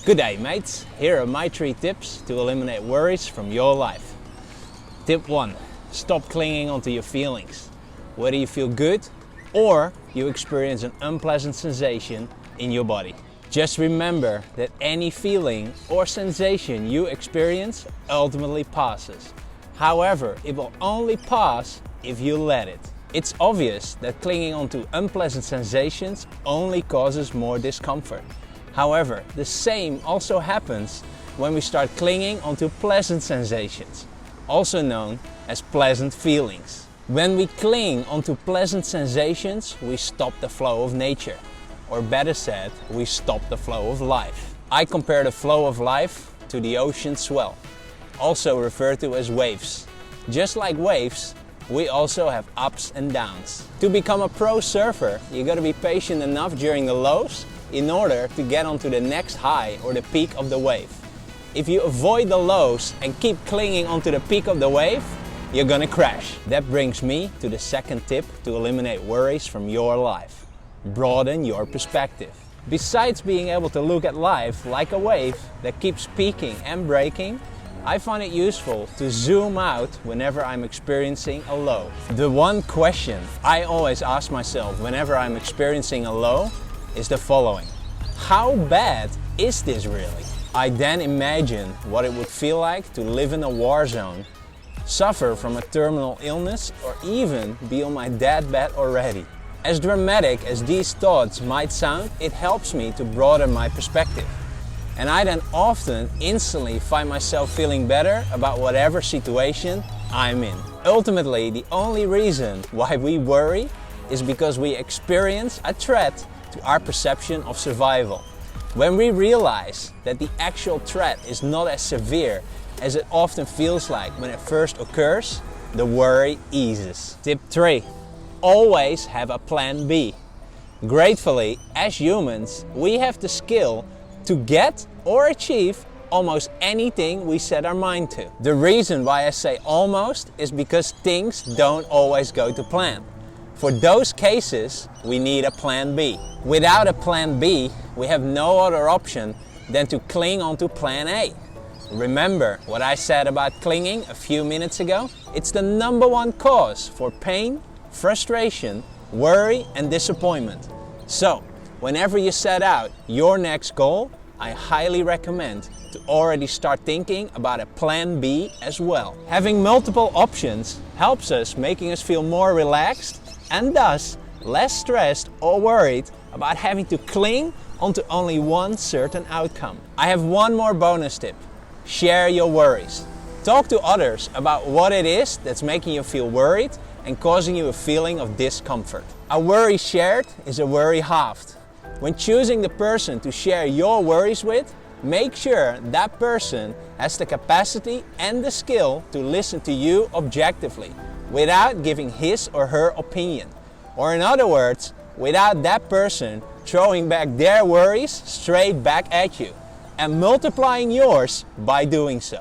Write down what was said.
Good day mates, here are my 3 tips to eliminate worries from your life. Tip 1. Stop clinging onto your feelings. Whether you feel good or you experience an unpleasant sensation in your body. Just remember that any feeling or sensation you experience ultimately passes. However, it will only pass if you let it. It's obvious that clinging onto unpleasant sensations only causes more discomfort. However, the same also happens when we start clinging onto pleasant sensations, also known as pleasant feelings. When we cling onto pleasant sensations, we stop the flow of nature. Or better said, we stop the flow of life. I compare the flow of life to the ocean swell, also referred to as waves. Just like waves, we also have ups and downs. To become a pro surfer, you gotta be patient enough during the lows in order to get onto the next high or the peak of the wave. If you avoid the lows and keep clinging onto the peak of the wave, you're gonna crash. That brings me to the second tip to eliminate worries from your life. Broaden your perspective. Besides being able to look at life like a wave that keeps peaking and breaking, I find it useful to zoom out whenever I'm experiencing a low. The one question I always ask myself whenever I'm experiencing a low is the following: how bad is this really? I then imagine what it would feel like to live in a war zone, suffer from a terminal illness, or even be on my deathbed already. As dramatic as these thoughts might sound, it helps me to broaden my perspective. And I then often instantly find myself feeling better about whatever situation I'm in. Ultimately, the only reason why we worry is because we experience a threat to our perception of survival. When we realize that the actual threat is not as severe as it often feels like when it first occurs, the worry eases. Tip 3. Always have a plan B. Gratefully, as humans, we have the skill to get or achieve almost anything we set our mind to. The reason why I say almost is because things don't always go to plan. For those cases, we need a plan B. Without a plan B, we have no other option than to cling onto plan A. Remember what I said about clinging a few minutes ago? It's the #1 cause for pain, frustration, worry, and disappointment. So, whenever you set out your next goal, I highly recommend to already start thinking about a plan B as well. Having multiple options helps us, making us feel more relaxed and thus less stressed or worried about having to cling onto only one certain outcome. I have one more bonus tip. Share your worries. Talk to others about what it is that's making you feel worried and causing you a feeling of discomfort. A worry shared is a worry halved. When choosing the person to share your worries with, make sure that person has the capacity and the skill to listen to you objectively, without giving his or her opinion. Or in other words, without that person throwing back their worries straight back at you and multiplying yours by doing so.